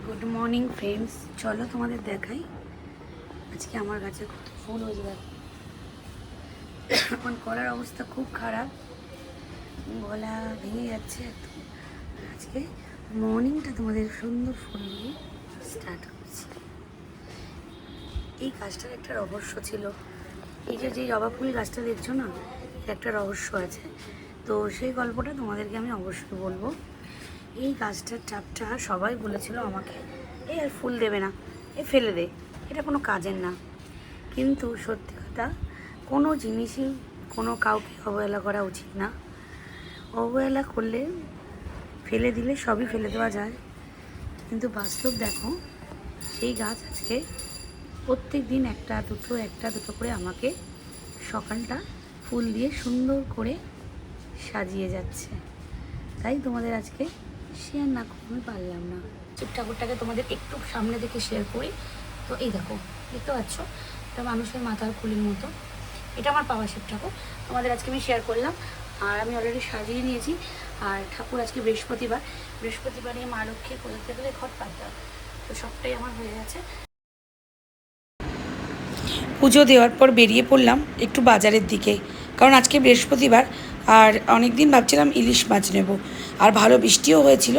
Good morning friends, চলো তোমাদের দেখাই আজকে আমার গাছে কত ফুল হয়েছে। দেখো এখন কলার অবস্থা খুব খারাপ, গলা ভেঙে যাচ্ছে একদম। আজকে মর্নিংটা তোমাদের সুন্দর ফুল দিয়ে স্টার্ট করছি। এই গাছটার একটা রহস্য ছিল, এই যে জবা ফুল গাছটা দেখছো না, এর একটা রহস্য আছে। তো সেই গল্পটা তোমাদেরকে আমি অবশ্যই বলবো। এই গাছটার চাপটা সবাই বলেছিল আমাকে, এই আর ফুল দেবে না, এ ফেলে দে, এটা কোনো কাজের না। কিন্তু সত্যি কথা, কোনো জিনিসই কোনো কাউকে অবহেলা করা উচিত না। অবহেলা করলে, ফেলে দিলে সবই ফেলে দেওয়া যায়। কিন্তু বাস্তব দেখো, সেই গাছ আজকে প্রত্যেক দিন একটা দুটো করে আমাকে সকালটা ফুল দিয়ে সুন্দর করে সাজিয়ে যাচ্ছে। তাই তোমাদের আজকে শেয়ার না করতে পারলাম না। শিব ঠাকুরটাকে তোমাদের একটু সামনে থেকে শেয়ার করি। তো এই দেখো, দেখতে পাচ্ছ, এটা মানুষের মাথার খুলির মতো। এটা আমার পাওয়া শিব ঠাকুর, তোমাদের আজকে আমি শেয়ার করলাম। আর আমি অলরেডি সাজিয়ে নিয়েছি। আর ঠাকুর আজকে বৃহস্পতিবারে মা লক্ষ্মীর পুজো দিতে গেলে ঘট পাততে হবে। তো সবটাই আমার হয়ে গেছে। পুজো দেওয়ার পর বেরিয়ে পড়লাম একটু বাজারের দিকে, কারণ আজকে বৃহস্পতিবার। আর অনেক দিন ভাবছিলাম ইলিশ মাছ নেব, আর ভালো বৃষ্টিও হয়েছিল,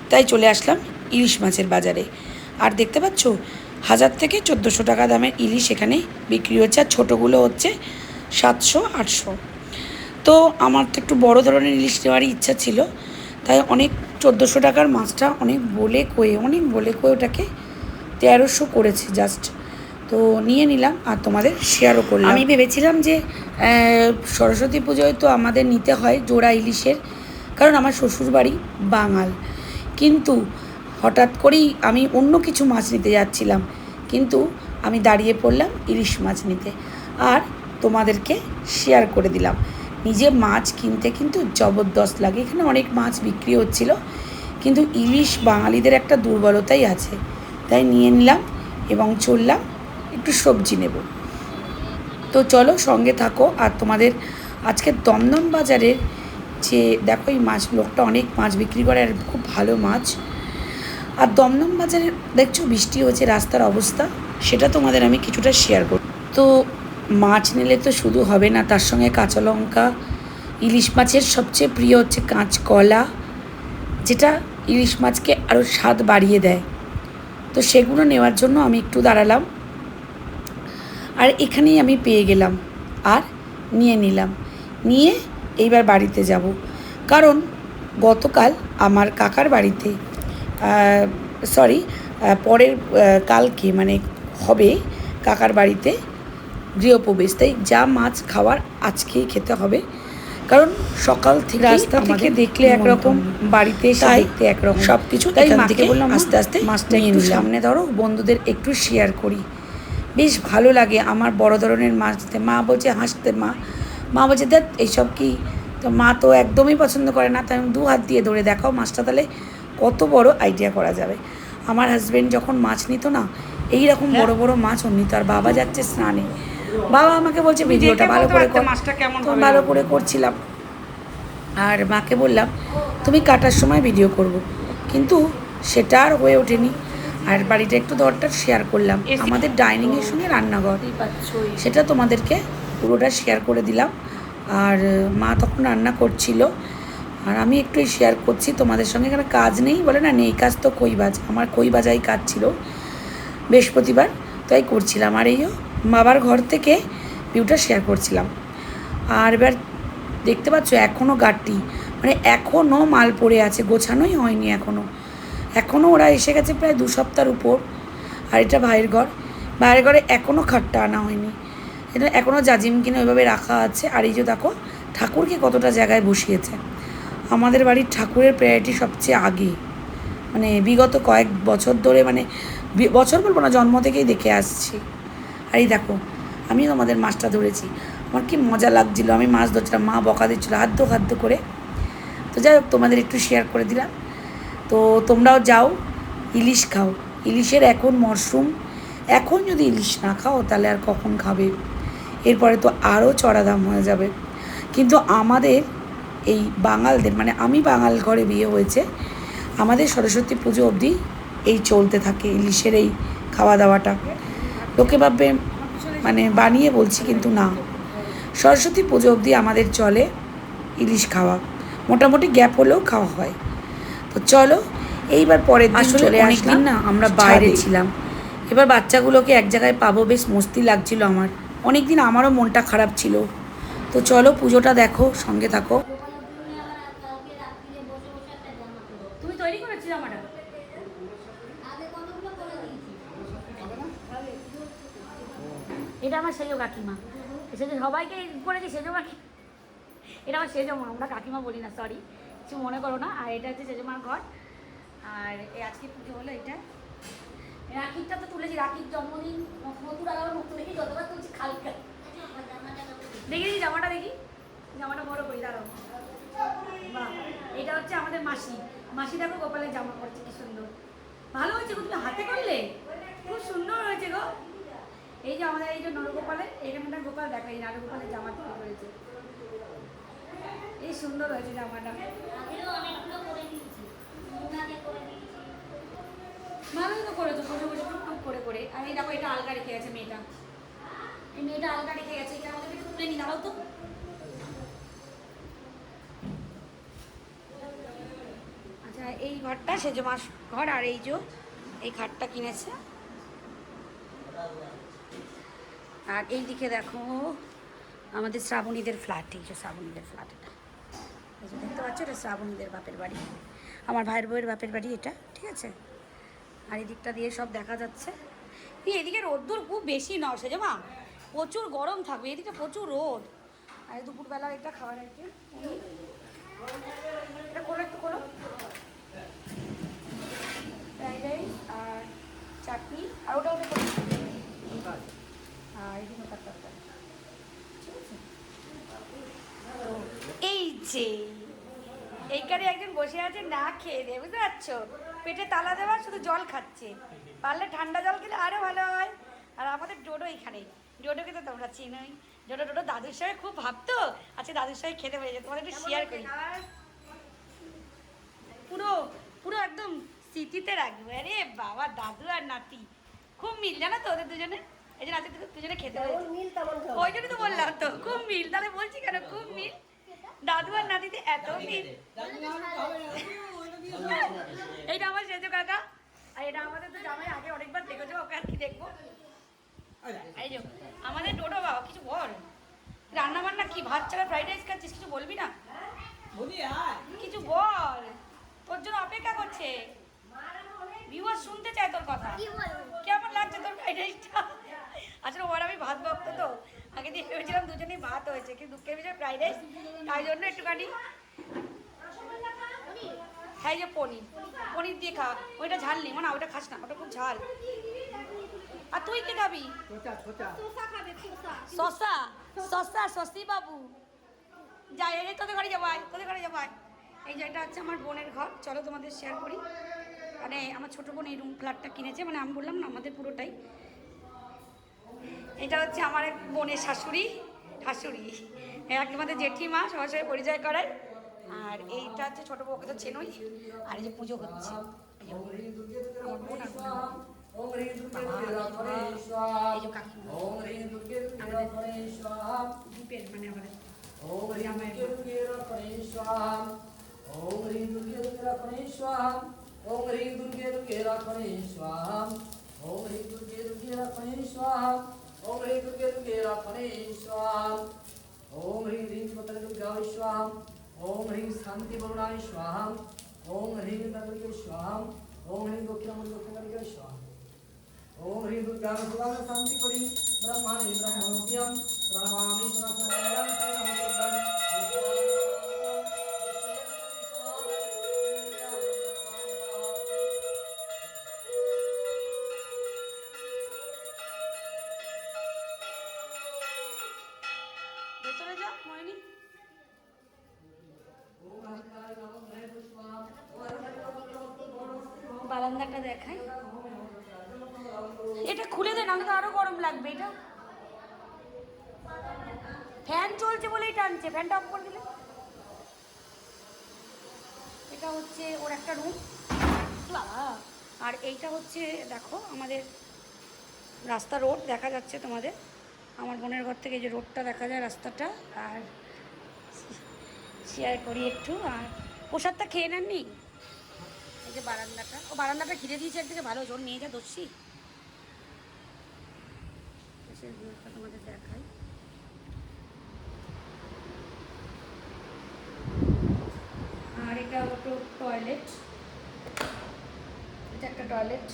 তাই চলে আসলাম ইলিশ মাছের বাজারে। আর দেখতে পাচ্ছ, 1000 থেকে 1400 টাকা দামের ইলিশ এখানে বিক্রি হচ্ছে, আর ছোটোগুলো হচ্ছে 700-800। তো আমার তো একটু বড় ধরনের ইলিশ নেওয়ারই ইচ্ছা ছিল, তাই অনেক 1400 টাকার মাছটা অনেক বলে কয়ে ওটাকে 1300 করেছে জাস্ট। তো নিয়ে নিলাম আর তোমাদের শেয়ারও করলাম। আমি ভেবেছিলাম যে সরস্বতী পুজোয় তো আমাদের নিতে হয় জোড়া ইলিশের, কারণ আমার শ্বশুরবাড়ি বাঙাল। কিন্তু হঠাৎ করেই আমি অন্য কিছু মাছ নিতে যাচ্ছিলাম, কিন্তু আমি দাঁড়িয়ে পড়লাম ইলিশ মাছ নিতে, আর তোমাদেরকে শেয়ার করে দিলাম। নিজে মাছ কিনতে কিন্তু জবরদস্ত লাগে। এখানে অনেক মাছ বিক্রি হচ্ছিল, কিন্তু ইলিশ বাঙালিদের একটা দুর্বলতাই আছে, তাই নিয়ে নিলাম এবং চললাম একটু সবজি নেব। তো চলো সঙ্গে থাকো। আর তোমাদের আজকে দমদম বাজারের যে দেখো, এই মাছ লোকটা অনেক মাছ বিক্রি করে, আর খুব ভালো মাছ। আর দমদম বাজারে দেখছো বৃষ্টি হচ্ছে, রাস্তার অবস্থা সেটা তোমাদের আমি কিছুটা শেয়ার করব। তো মাছ নিলে তো শুধু হবে না, তার সঙ্গে কাঁচা লঙ্কা। ইলিশ মাছের সবচেয়ে প্রিয় হচ্ছে কাঁচকলা, যেটা ইলিশ মাছকে আরও স্বাদ বাড়িয়ে দেয়। তো সেগুলো নেওয়ার জন্য আমি একটু দাঁড়ালাম, আর এখানেই আমি পেয়ে গেলাম আর নিয়ে নিলাম। নিয়ে এইবার বাড়িতে যাব, কারণ গতকাল আমার কাকার বাড়িতে পরের কালকে মানে হবে কাকার বাড়িতে গৃহপ্রবেশ, তাই যা মাছ খাওয়ার আজকেই খেতে হবে। কারণ সকাল থেকে রাস্তা থেকে দেখলে একরকম, বাড়িতে এসে দেখতে একরকম সব কিছু। তাই মাকে বললাম আস্তে আস্তে মাছটা একটু সামনে ধরো, বন্ধুদের একটু শেয়ার করি। বেশ ভালো লাগে আমার বড় ধরনের মাছ দিতে। মা বলছে হাসতে, মা বলছে দেখ এইসব কি। তো মা তো একদমই পছন্দ করে না, তাই আমি 2 হাত দিয়ে ধরে দেখাও মাছটা, তাহলে কত বড় আইডিয়া করা যাবে। আমার হাজব্যান্ড যখন মাছ নিত না, এইরকম বড় বড় মাছ ও নিত। আর বাবা যাচ্ছে স্নানে, বাবা আমাকে বলছে ভিডিওটা ভালো করে কর, মাছটা কেমন ভালো করে করছিলাম। আর মাকে বললাম তুমি কাটার সময় ভিডিও করব, কিন্তু সেটা আর হয়ে ওঠেনি। আর বাড়িটা একটু দরটা শেয়ার করলাম, আমাদের ডাইনিংয়ের সঙ্গে রান্নাঘর, সেটা তোমাদেরকে পুরোটা শেয়ার করে দিলাম। আর মা তখন রান্না করছিল, আর আমি একটু শেয়ার করছি তোমাদের সঙ্গে। এখানে কাজ নেই বলে না, নেই কাজ তো কইবাজ, আমার কইবাজাই কাজ ছিল বৃহস্পতিবার, তাই করছিলাম। আর এইও বাবার ঘর থেকে ভিউটা শেয়ার করছিলাম। আর এবার দেখতে পাচ্ছ এখনও গাড়ি, মানে এখনও মাল পড়ে আছে, গোছানোই হয়নি এখনও ওরা এসে গেছে প্রায় 2 সপ্তাহের উপর। আর এটা ভাইয়ের ঘরে এখনও খাটটা আনা হয়নি, এটা এখনও জাজিম কিনে ওইভাবে রাখা আছে। আর এই যে দেখো ঠাকুরকে কতটা জায়গায় বসিয়েছে। আমাদের বাড়ির ঠাকুরের প্রায়োরিটি সবচেয়ে আগে, মানে বিগত কয়েক বছর ধরে, মানে বছর বলবো না, জন্ম থেকেই দেখে আসছি। আর এই দেখো আমি তোমাদের মাছটা ধরেছি, আমার কি মজা লাগছিলো। আমি মাছ ধরছিলাম, মা বকা দিচ্ছিলো হাদ্য করে। তো যাই হোক, তোমাদের একটু শেয়ার করে দিলাম। তো তোমরাও যাও, ইলিশ খাও। ইলিশের এখন মরশুম, এখন যদি ইলিশ না খাও তাহলে আর কখন খাবে? এরপরে তো আরও চড়া দাম হয়ে যাবে। কিন্তু আমাদের এই বাঙালদের, মানে আমি বাঙাল ঘরে বিয়ে হয়েছে, আমাদের সরস্বতী পুজো অবধি এই চলতে থাকে, ইলিশের এই খাওয়া দাওয়াটা। লোকে ভাববে মানে বানিয়ে বলছি, কিন্তু না, সরস্বতী পুজো অবধি আমাদের চলে ইলিশ খাওয়া, মোটামুটি গ্যাপ হলেও খাওয়া হয়। তো চলো এইবার পরের দিন চলে আসলাম না, আমরা বাইরে ছিলাম। এবার বাচ্চাগুলোকে এক জায়গায় পাবো, বেশ মস্তি লাগছিল আমার, অনেক দিন আমারও মনটা খারাপ ছিল। তো চলো পুজোটা দেখো, সঙ্গে থাকো। তুমি তৈরি করেছি জামাটা? এটা আমার সেজো কাকিমা, সেজো সবাইকে করেছি সেজো কাকি, এটা আমার সেজো মা, আমরা কাকিমা বলি না, সরি, কিছু মনে করো না। আর এটা হচ্ছে সেজো মার ঘর। আর এই আজকে পুজো হলো, এটা রাখিরটা তো তুলেছি, রাখির জন্মদিন, নতুন আবার নতুন দেখি, যতবার তুলছি খালকা। দেখি দেখি জামাটা, দেখি জামাটা বড় করি, দাঁড়াও। বাহ, এটা হচ্ছে আমাদের মাসি, মাসি দেখো গোপালের জামা করছে, কি সুন্দর, ভালো হয়েছে গো, তুমি হাতে করলে খুব সুন্দর হয়েছে গো। এই যে আমাদের এই যে নরগোপালের, এখানটা গোপাল দেখা, এই নরগোপালের জামা তৈরি করেছে, এই সুন্দর হয়েছে জামাটা, ভালোই তো করেছো, বসে বসে টুকটুক করে করে। আর এই দেখো, এটা আলগা রেখে গেছে মেয়েটা, এই মেয়েটা আলগা রেখে গেছে, এটা আমাদের একটু তুলে নি, দাঁড়াও তো। আচ্ছা, এই ঘরটা সেজো মাস ঘর, আর এই যে এই খাটটা কিনেছে। আর এই দিকে দেখো আমাদের শ্রাবণীদের ফ্ল্যাট, এই যে শ্রাবণীদের ফ্ল্যাট, এটা এই যে দেখতে পাচ্ছ, এটা শ্রাবণীদের বাপের বাড়ি, আমার ভাইয়ের বউয়ের বাপের বাড়ি এটা, ঠিক আছে। আর এই দিকটা দিয়ে সব দেখা যাচ্ছে। এদিকে রোদ্দুর খুব বেশি না সেজো মা, প্রচুর গরম থাকবে, এদিকে প্রচুর রোদ। আর দুপুরবেলা একটা খাবার আছে, এটা খোলো, একটু খোলো, ফ্রাইড রাইস আর চাটনি, আর ওটা ওটা আর এদিকে তরকারি, ঠিক আছে। এই যে এইখানে একজন বসে আছে না খেয়ে দিয়ে, বুঝতে পারছো, পেটে তালা দেওয়া, শুধু জল খাচ্ছে, পারলে ঠান্ডা জল খেলে আরও ভালো হয়। আর আমাদের ডোডো এইখানে, ডোডোকে তো তোমরা চিনোই, ডোডো ডোডো দাদুর সঙ্গে খুব ভাবতো, আচ্ছা দাদুর সঙ্গে খেতে পেরেছে, তোমাদের একটু শেয়ার করি, পুরো পুরো একদম স্মৃতিতে রাখবো। আরে বাবা, দাদু আর নাতি খুব মিল, জানো তো ওদের দুজনে, এই যে নাতি দুজনে খেতে পেরেছে, ওই জন্য তো বললাম তো খুব মিল, তাহলে বলছি কেন খুব মিল, দাদু আর নাতিতে এত মিল। এইটা আমার সেজো কাকা, আর এটা আমাদের তো জামাই, আগে অনেকবার দেখেছো, ওকে আর কি দেখবো। এই যে আমাদের ডোডো, বাবা কিছু বল, রান্না বান্না কি, ভাত ছাড়া ফ্রাইড রাইস খাচ্ছিস, কিছু বলবি না, কিছু বল, তোর জন্য অপেক্ষা করছে, ভিউয়ার শুনতে চায় তোর কথা, কেমন লাগছে তোর ফ্রাইড রাইসটা? আসলে ওর আমি ভাত ভক্ত তো, আগে দিয়ে ভেবেছিলাম দুজনেই ভাত হয়েছে, কিন্তু দুঃখের বিষয় ফ্রাইড রাইস, তাই জন্য একটুখানি। হ্যাঁ, যে পনির, পনির দিয়ে খা, ওইটা ঝাল নেই, মানে ওটা খাস না, ওটা খুব ঝাল। আর তুই কি খাবি? শসা, শসা, শশী বাবু, যাই, এই তোদের ঘরে যাবাই, তোদের ঘরে যাবাই। এই যে এটা হচ্ছে আমার বোনের ঘর, চলো তোমাদের শেয়ার করি। মানে আমার ছোটো বোন এই রুম ফ্ল্যাটটা কিনেছে, মানে আমি বললাম না আমাদের পুরোটাই। এটা হচ্ছে আমার এক বোনের শাশুড়ি, শাশুড়ি আমাদের জেঠিমা, সবার সঙ্গে পরিচয় করায়। আর এইটা হচ্ছে ছোটো বউকে তো চেনই। আর এই যে পুজো হচ্ছে, আমার বোন আর দ্বীপের, মানে আমাদের ओम ह्रीं दुर्गे दुर्गे रखणे स्वाहा ओम ह्रीं दुर्गे दुर्गे रखणे स्वाहा ओम ह्रीं दुर्गे दुर्गे रखणे स्वाहा ओम ह्रीं दुर्गे दुर्गे रखणे स्वाहा ओम ह्रीं ह्रीं पतले दुर्गाय स्वाहा ओम ह्रीं शांति वरुणाय स्वाहा ओम ह्रीं दुर्गे स्वाहा ओम ह्रीं दक्षिणामूर्ति स्वाहा ओम ह्रीं दुर्गा सुदान शांति करी ब्रह्माणि ब्रह्मोपियं प्रणमामि सुरक्षां ভেতরে যা ময়নি, বারান্দাটা দেখাই, এটা খুলে দে, নাহলে তো আরো গরম লাগবে। এটা ফ্যান চলছে বলেই টানছে, ফ্যানটা অফ করে দিলে। এটা হচ্ছে ওর একটা রুম, বাবা আর এইটা হচ্ছে দেখো আমাদের রাস্তা, রোড দেখা যাচ্ছে তোমাদের। আমার বোনের ঘর থেকে এই যে রোডটা দেখা যায়, রাস্তাটা। আর শেয়ার করি একটু। আর প্রসাদটা খেয়ে নেননি? এই যে বারান্দাটা, ও বারান্দাটা ঘিরে দিয়েছে একদিকে, ভালো জোর নিয়ে যা দস্যি। তোমাদের দেখাই। আর এটা হলো টয়লেট, এটা একটা টয়লেট।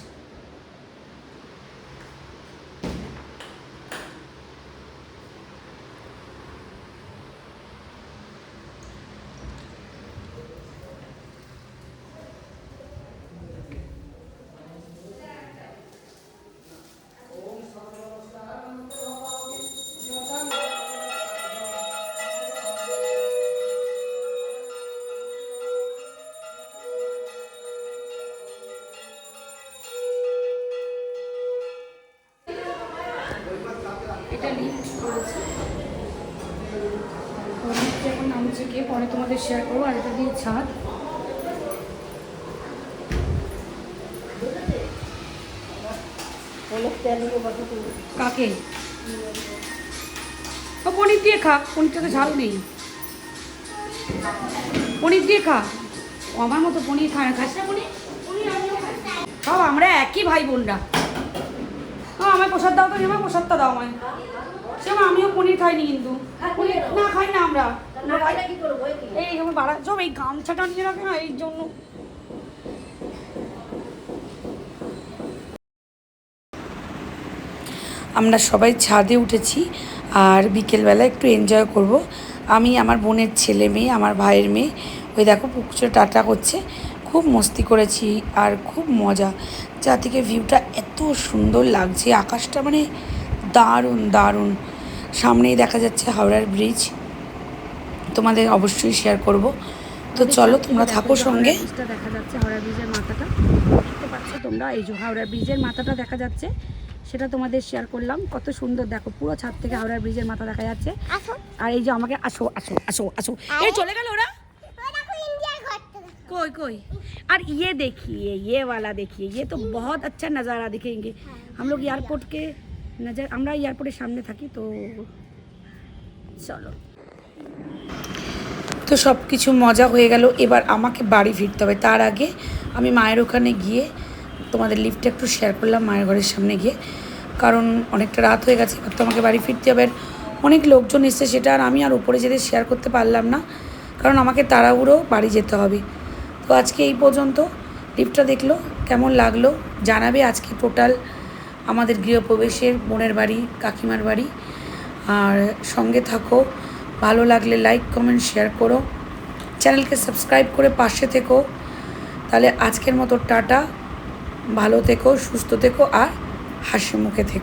এটা লিফট করেছে, তো লিফটে এখন নামছে গিয়ে, পরে তোমাদের শেয়ার করবো। আর এটা দিয়ে ছাদ। কাকে? ও পনির দিয়ে খা, পনিরটাতে ঝাল নেই। পনির দিয়ে খা। ও আমার মতো পনির খায় না, খাস না পনির? সব আমরা একই ভাই বোনরা। আমায় প্রসাদ দাও তো, আমার প্রসাদটা দাও আমায়। সে আমিও পনির খাইনি কিন্তু, পনির না খাই না আমরা। এই আমার বাড়া সব এই গামছাটা নিয়ে রাখে না, এই জন্য। আমরা সবাই ছাদে উঠেছি আর বিকেলবেলা একটু এনজয় করব। আমি, আমার বোনের ছেলে মেয়ে, আমার ভাইয়ের মেয়ে, ওই দেখো পুকুরে টাটা করছে। খুব মস্তি করেছি আর খুব মজা, যা থেকে ভিউটা এত সুন্দর লাগছে, আকাশটা মানে দারুণ দারুণ। সামনেই দেখা যাচ্ছে হাওড়ার ব্রিজ, তোমাদের অবশ্যই শেয়ার করব। তো চলো তোমরা থাকো সঙ্গে। দেখা যাচ্ছে হাওড়া ব্রিজের মাথাটা, দেখতে পাচ্ছ তোমরা? এই যে হাওড়া ব্রিজের মাথাটা দেখা যাচ্ছে, সেটা তোমাদের শেয়ার করলাম। কত সুন্দর দেখো, পুরো ছাদ থেকে হাওড়া ব্রিজের মাথা দেখা যাচ্ছে। আর এই যে আমাকে আসো আসো আসো আসো, এই চলে গেল ওরা। कोई कोई और ये देखिए, ये वाला देखिए, ये तो बहुत अच्छा नज़ारा दिखेंगे। हम लोग एयरपोर्ट के नज़र, আমরা এয়ারপোর্টের সামনে থাকি। তো চলো, তো সব কিছু মজা হয়ে গেল, এবার আমাকে বাড়ি ফিরতে হবে। তার আগে আমি মায়ের ওখানে গিয়ে তোমাদের লিফটে একটু শেয়ার করলাম, মায়ের ঘরের সামনে গিয়ে, কারণ অনেকটা রাত হয়ে গেছে, এবার তো আমাকে বাড়ি ফিরতে হবে। অনেক লোকজন এসছে, সেটা আর আমি আর উপরে যেতে শেয়ার করতে পারলাম না, কারণ আমাকে তাড়াহুড়ো বাড়ি যেতে হবে। তো আজকে এই পর্যন্ত। লিফটটা দেখলো কেমন লাগলো জানাবে। আজকে টোটাল আমাদের গৃহপ্রবেশের বোনের বাড়ি, কাকিমার বাড়ি। আর সঙ্গে থাকো, ভালো লাগলে লাইক কমেন্ট শেয়ার করো, চ্যানেলকে সাবস্ক্রাইব করে পাশে থেকো। তাহলে আজকের মতো টাটা, ভালো থেকো, সুস্থ থেকো আর হাসি মুখে থেকো।